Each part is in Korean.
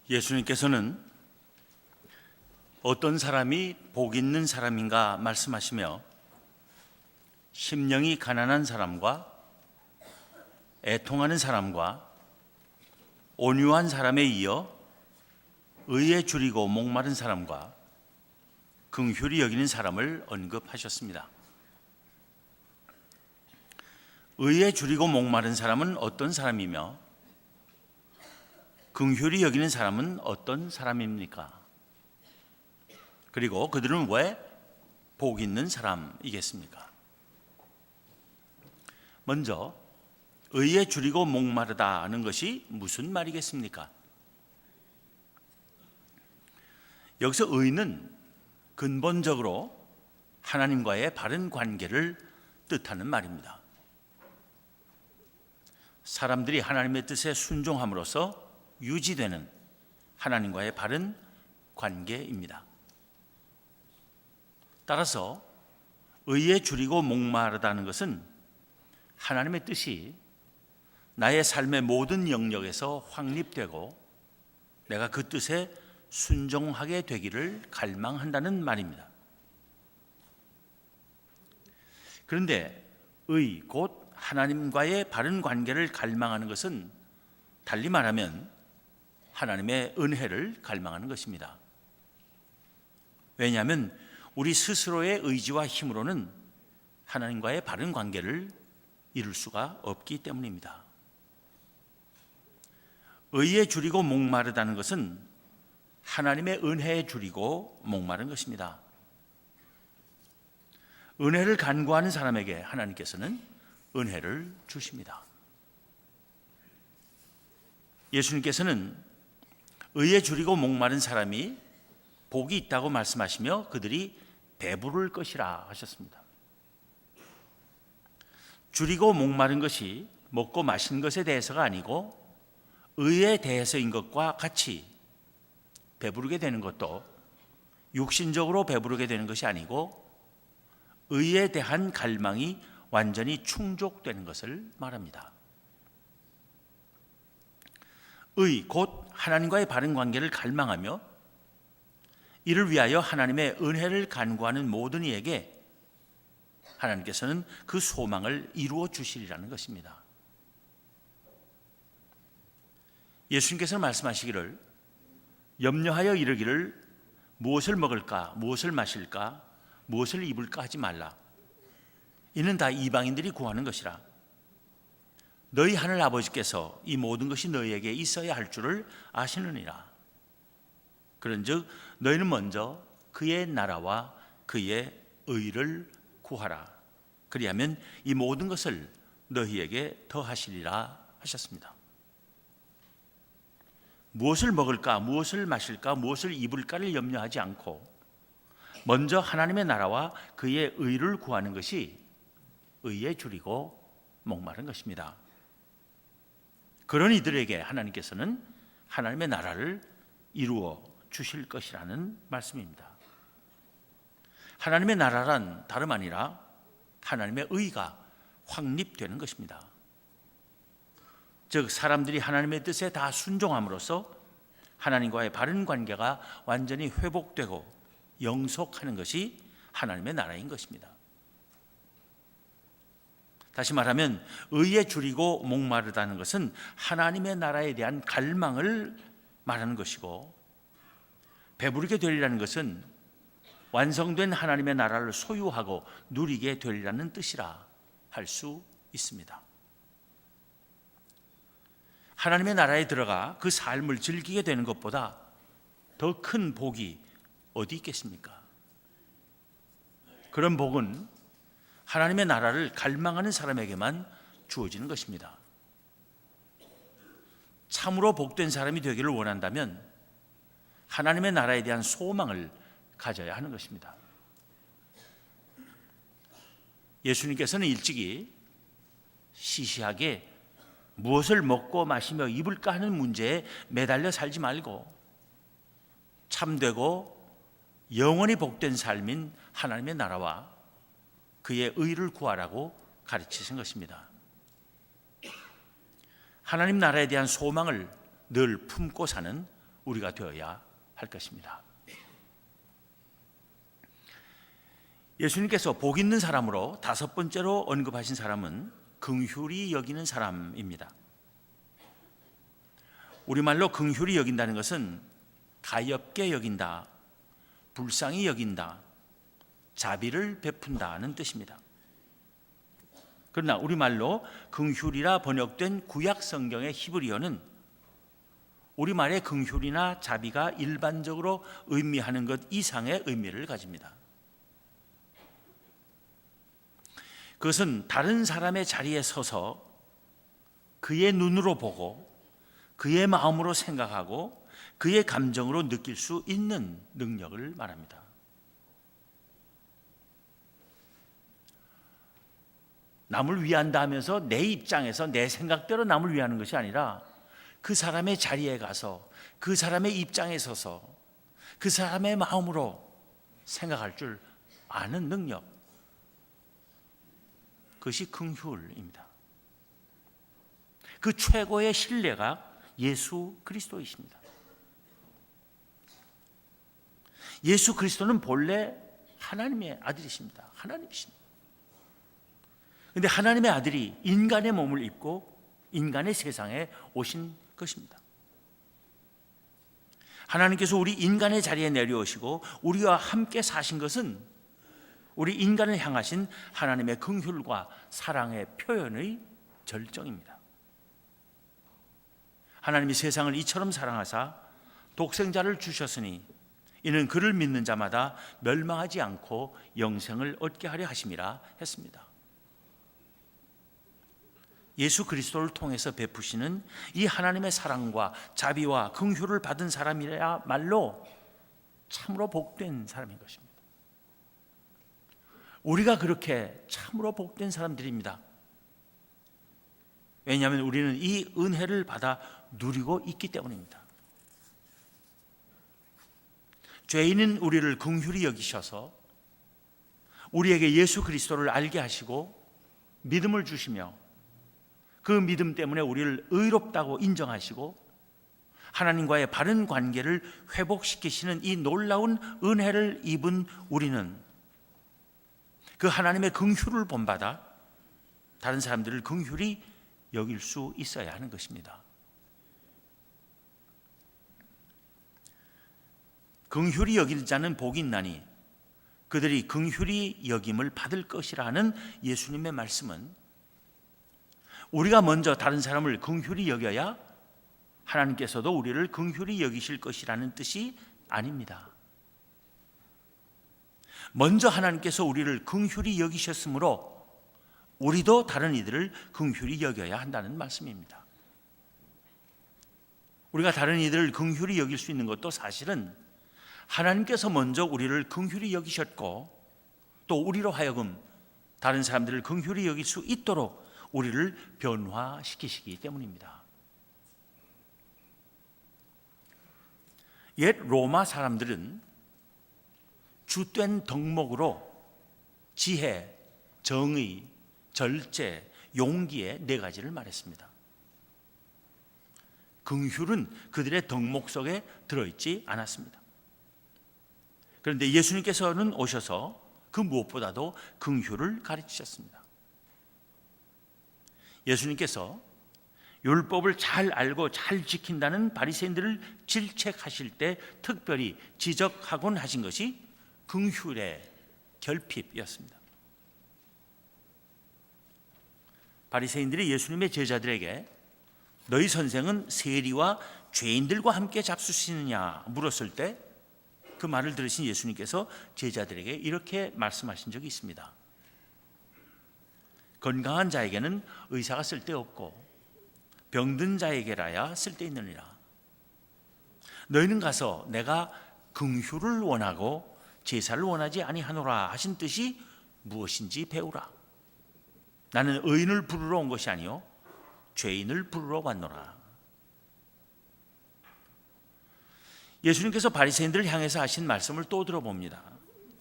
예수님께서는 어떤 사람이 복 있는 사람인가 말씀하시며 심령이 가난한 사람과 애통하는 사람과 온유한 사람에 이어 의에 줄이고 목마른 사람과 긍휼히 여기는 사람을 언급하셨습니다. 의에 줄이고 목마른 사람은 어떤 사람이며 긍휼히 여기는 사람은 어떤 사람입니까? 그리고 그들은 왜 복 있는 사람이겠습니까? 먼저 의에 줄이고 목마르다는 것이 무슨 말이겠습니까? 여기서 의는 근본적으로 하나님과의 바른 관계를 뜻하는 말입니다. 사람들이 하나님의 뜻에 순종함으로써 유지되는 하나님과의 바른 관계입니다. 따라서 의에 줄이고 목마르다는 것은 하나님의 뜻이 나의 삶의 모든 영역에서 확립되고 내가 그 뜻에 순종하게 되기를 갈망한다는 말입니다. 그런데 의, 곧 하나님과의 바른 관계를 갈망하는 것은 달리 말하면 하나님의 은혜를 갈망하는 것입니다. 왜냐하면 우리 스스로의 의지와 힘으로는 하나님과의 바른 관계를 이룰 수가 없기 때문입니다. 의에 줄이고 목마르다는 것은 하나님의 은혜에 줄이고 목마른 것입니다. 은혜를 간구하는 사람에게 하나님께서는 은혜를 주십니다. 예수님께서는 의에 줄이고 목마른 사람이 복이 있다고 말씀하시며 그들이 배부를 것이라 하셨습니다. 줄이고 목마른 것이 먹고 마신 것에 대해서가 아니고 의에 대해서인 것과 같이 배부르게 되는 것도 육신적으로 배부르게 되는 것이 아니고 의에 대한 갈망이 완전히 충족되는 것을 말합니다. 의, 곧 하나님과의 바른 관계를 갈망하며 이를 위하여 하나님의 은혜를 간구하는 모든 이에게 하나님께서는 그 소망을 이루어 주시리라는 것입니다. 예수님께서는 말씀하시기를 염려하여 이르기를 무엇을 먹을까, 무엇을 마실까, 무엇을 입을까 하지 말라. 이는 다 이방인들이 구하는 것이라. 너희 하늘 아버지께서 이 모든 것이 너희에게 있어야 할 줄을 아시느니라. 그런즉 너희는 먼저 그의 나라와 그의 의를 구하라. 그리하면 이 모든 것을 너희에게 더하시리라 하셨습니다. 무엇을 먹을까, 무엇을 마실까, 무엇을 입을까를 염려하지 않고 먼저 하나님의 나라와 그의 의를 구하는 것이 의에 줄이고 목마른 것입니다. 그런 이들에게 하나님께서는 하나님의 나라를 이루어 주실 것이라는 말씀입니다. 하나님의 나라란 다름 아니라 하나님의 의가 확립되는 것입니다. 즉 사람들이 하나님의 뜻에 다 순종함으로써 하나님과의 바른 관계가 완전히 회복되고 영속하는 것이 하나님의 나라인 것입니다. 다시 말하면 의에 줄이고 목마르다는 것은 하나님의 나라에 대한 갈망을 말하는 것이고 배부르게 되리라는 것은 완성된 하나님의 나라를 소유하고 누리게 되리라는 뜻이라 할 수 있습니다. 하나님의 나라에 들어가 그 삶을 즐기게 되는 것보다 더 큰 복이 어디 있겠습니까? 그런 복은 하나님의 나라를 갈망하는 사람에게만 주어지는 것입니다. 참으로 복된 사람이 되기를 원한다면 하나님의 나라에 대한 소망을 가져야 하는 것입니다. 예수님께서는 일찍이 시시하게 무엇을 먹고 마시며 입을까 하는 문제에 매달려 살지 말고 참되고 영원히 복된 삶인 하나님의 나라와 그의 의를 구하라고 가르치신 것입니다. 하나님 나라에 대한 소망을 늘 품고 사는 우리가 되어야 할 것입니다. 예수님께서 복 있는 사람으로 다섯 번째로 언급하신 사람은 긍휼히 여기는 사람입니다. 우리말로 긍휼히 여긴다는 것은 가엾게 여긴다, 불쌍히 여긴다, 자비를 베푼다는 뜻입니다. 그러나 우리말로 긍휼이라 번역된 구약 성경의 히브리어는 우리말의 긍휼이나 자비가 일반적으로 의미하는 것 이상의 의미를 가집니다. 그것은 다른 사람의 자리에 서서 그의 눈으로 보고 그의 마음으로 생각하고 그의 감정으로 느낄 수 있는 능력을 말합니다. 남을 위한다 하면서 내 입장에서 내 생각대로 남을 위하는 것이 아니라 그 사람의 자리에 가서 그 사람의 입장에 서서 그 사람의 마음으로 생각할 줄 아는 능력, 그것이 긍휼입니다. 그 최고의 신뢰가 예수 그리스도이십니다. 예수 그리스도는 본래 하나님의 아들이십니다. 하나님이십니다. 그런데 하나님의 아들이 인간의 몸을 입고 인간의 세상에 오신 것입니다. 하나님께서 우리 인간의 자리에 내려오시고 우리와 함께 사신 것은 우리 인간을 향하신 하나님의 긍휼과 사랑의 표현의 절정입니다. 하나님이 세상을 이처럼 사랑하사 독생자를 주셨으니 이는 그를 믿는 자마다 멸망하지 않고 영생을 얻게 하려 하심이라 했습니다. 예수 그리스도를 통해서 베푸시는 이 하나님의 사랑과 자비와 긍휼을 받은 사람이야말로 참으로 복된 사람인 것입니다. 우리가 그렇게 참으로 복된 사람들입니다. 왜냐하면 우리는 이 은혜를 받아 누리고 있기 때문입니다. 죄인인 우리를 긍휼히 여기셔서 우리에게 예수 그리스도를 알게 하시고 믿음을 주시며 그 믿음 때문에 우리를 의롭다고 인정하시고 하나님과의 바른 관계를 회복시키시는 이 놀라운 은혜를 입은 우리는 그 하나님의 긍휼을 본받아 다른 사람들을 긍휼히 여길 수 있어야 하는 것입니다. 긍휼히 여길 자는 복이 있나니 그들이 긍휼히 여김을 받을 것이라는 예수님의 말씀은 우리가 먼저 다른 사람을 긍휼히 여겨야 하나님께서도 우리를 긍휼히 여기실 것이라는 뜻이 아닙니다. 먼저 하나님께서 우리를 긍휼히 여기셨으므로 우리도 다른 이들을 긍휼히 여겨야 한다는 말씀입니다. 우리가 다른 이들을 긍휼히 여길 수 있는 것도 사실은 하나님께서 먼저 우리를 긍휼히 여기셨고 또 우리로 하여금 다른 사람들을 긍휼히 여길 수 있도록 우리를 변화시키시기 때문입니다. 옛 로마 사람들은 주된 덕목으로 지혜, 정의, 절제, 용기의 네 가지를 말했습니다. 긍휼은 그들의 덕목 속에 들어있지 않았습니다. 그런데 예수님께서는 오셔서 그 무엇보다도 긍휼을 가르치셨습니다. 예수님께서 율법을 잘 알고 잘 지킨다는 바리새인들을 질책하실 때 특별히 지적하곤 하신 것이 긍휼의 결핍이었습니다. 바리새인들이 예수님의 제자들에게 너희 선생은 세리와 죄인들과 함께 잡수시느냐 물었을 때 그 말을 들으신 예수님께서 제자들에게 이렇게 말씀하신 적이 있습니다. 건강한 자에게는 의사가 쓸데없고 병든 자에게라야 쓸데있느니라. 너희는 가서 내가 긍휼을 원하고 제사를 원하지 아니하노라 하신 뜻이 무엇인지 배우라. 나는 의인을 부르러 온 것이 아니요 죄인을 부르러 왔노라. 예수님께서 바리새인들을 향해서 하신 말씀을 또 들어봅니다.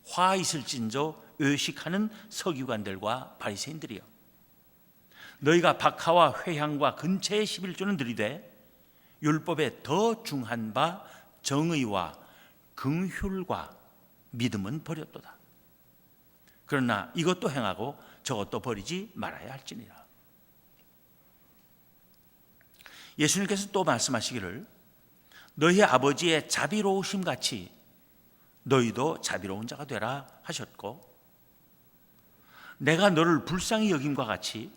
화 있을진저 외식하는 서기관들과 바리새인들이여, 너희가 박하와 회향과 근처의 11조는 들이되 율법에 더 중한 바 정의와 긍휼과 믿음은 버렸도다. 그러나 이것도 행하고 저것도 버리지 말아야 할지니라. 예수님께서 또 말씀하시기를 너희 아버지의 자비로우심 같이 너희도 자비로운 자가 되라 하셨고, 내가 너를 불쌍히 여김과 같이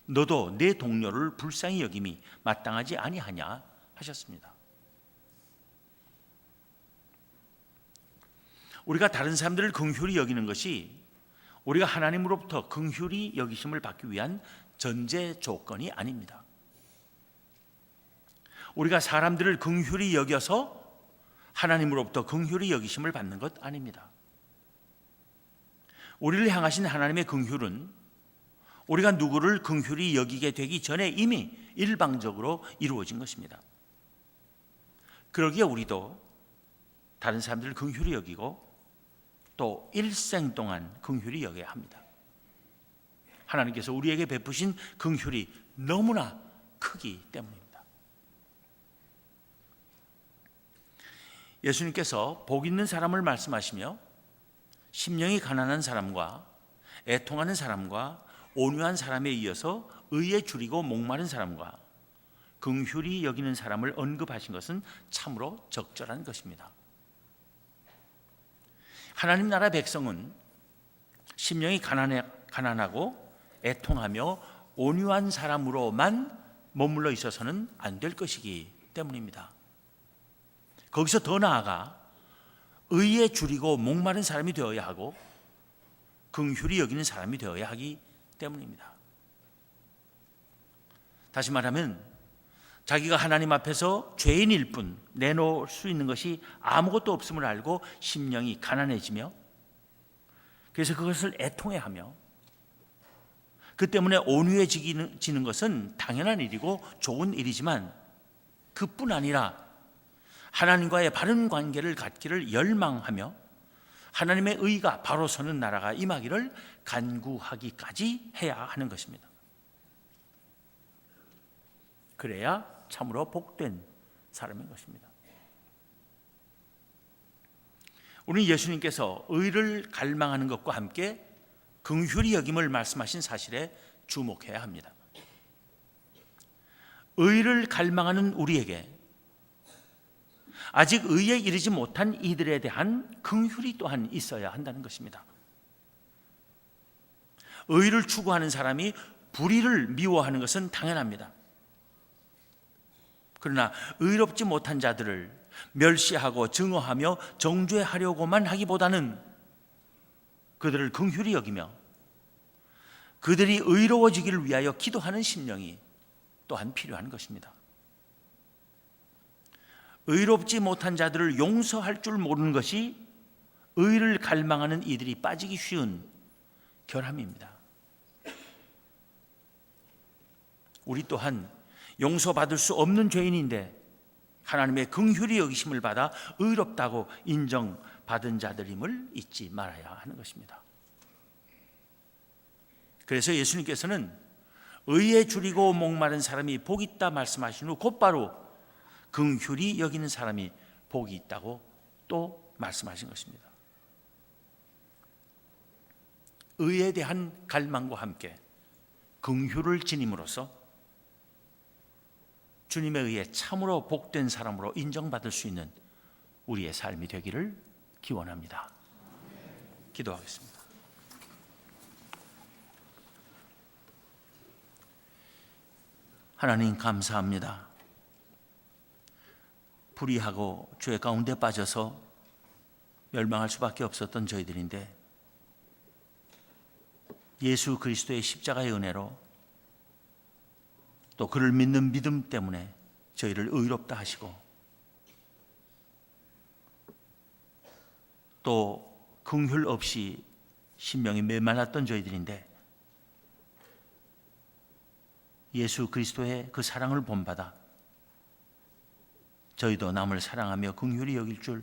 너도 내 동료를 불쌍히 여김이 마땅하지 아니하냐 하셨습니다. 우리가 다른 사람들을 긍휼히 여기는 것이 우리가 하나님으로부터 긍휼히 여기심을 받기 위한 전제 조건이 아닙니다. 우리가 사람들을 긍휼히 여겨서 하나님으로부터 긍휼히 여기심을 받는 것 아닙니다. 우리를 향하신 하나님의 긍휼은 우리가 누구를 긍휼히 여기게 되기 전에 이미 일방적으로 이루어진 것입니다. 그러기에 우리도 다른 사람들을 긍휼히 여기고 또 일생 동안 긍휼히 여겨야 합니다. 하나님께서 우리에게 베푸신 긍휼이 너무나 크기 때문입니다. 예수님께서 복 있는 사람을 말씀하시며 심령이 가난한 사람과 애통하는 사람과 온유한 사람에 이어서 의에 줄이고 목마른 사람과 긍휼히 여기는 사람을 언급하신 것은 참으로 적절한 것입니다. 하나님 나라 백성은 심령이 가난하고 애통하며 온유한 사람으로만 머물러 있어서는 안 될 것이기 때문입니다. 거기서 더 나아가 의에 줄이고 목마른 사람이 되어야 하고 긍휼히 여기는 사람이 되어야 하기 때문입니다. 다시 말하면 자기가 하나님 앞에서 죄인일 뿐 내놓을 수 있는 것이 아무것도 없음을 알고 심령이 가난해지며 그래서 그것을 애통해하며 그 때문에 온유해지는 것은 당연한 일이고 좋은 일이지만 그뿐 아니라 하나님과의 바른 관계를 갖기를 열망하며 하나님의 의가 바로 서는 나라가 임하기를 간구하기까지 해야 하는 것입니다. 그래야 참으로 복된 사람인 것입니다. 우리는 예수님께서 의를 갈망하는 것과 함께 긍휼히 여김을 말씀하신 사실에 주목해야 합니다. 의를 갈망하는 우리에게 아직 의에 이르지 못한 이들에 대한 긍휼이 또한 있어야 한다는 것입니다. 의를 추구하는 사람이 불의를 미워하는 것은 당연합니다. 그러나 의롭지 못한 자들을 멸시하고 증오하며 정죄하려고만 하기보다는 그들을 긍휼히 여기며 그들이 의로워지기를 위하여 기도하는 심령이 또한 필요한 것입니다. 의롭지 못한 자들을 용서할 줄 모르는 것이 의를 갈망하는 이들이 빠지기 쉬운 결함입니다. 우리 또한 용서받을 수 없는 죄인인데 하나님의 긍휼히 여기심을 받아 의롭다고 인정받은 자들임을 잊지 말아야 하는 것입니다. 그래서 예수님께서는 의에 줄이고 목마른 사람이 복이 있다 말씀하신 후 곧바로 긍휼히 여기는 사람이 복이 있다고 또 말씀하신 것입니다. 의에 대한 갈망과 함께 긍휼을 지님으로써 주님에 의해 참으로 복된 사람으로 인정받을 수 있는 우리의 삶이 되기를 기원합니다. 기도하겠습니다. 하나님 감사합니다. 불의하고 죄 가운데 빠져서 멸망할 수밖에 없었던 저희들인데 예수 그리스도의 십자가의 은혜로 또 그를 믿는 믿음 때문에 저희를 의롭다 하시고 또 긍휼 없이 심령이 메말랐던 저희들인데 예수 그리스도의 그 사랑을 본받아 저희도 남을 사랑하며 긍휼히 여길 줄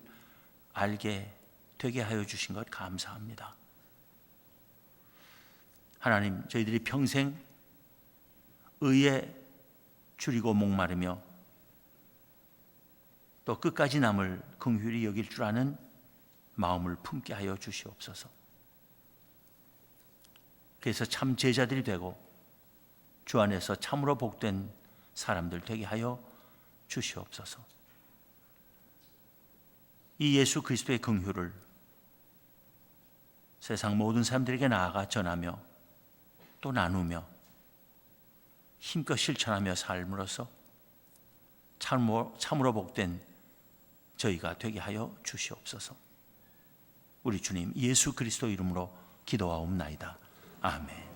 알게 되게 하여 주신 것 감사합니다. 하나님, 저희들이 평생 의에 줄이고 목마르며 또 끝까지 남을 긍휼히 여길 줄 아는 마음을 품게 하여 주시옵소서. 그래서 참 제자들이 되고 주 안에서 참으로 복된 사람들 되게 하여 주시옵소서. 이 예수 그리스도의 긍휼을 세상 모든 사람들에게 나아가 전하며 또 나누며 힘껏 실천하며 삶으로써 참으로 복된 저희가 되게 하여 주시옵소서. 우리 주님 예수 그리스도 이름으로 기도하옵나이다. 아멘.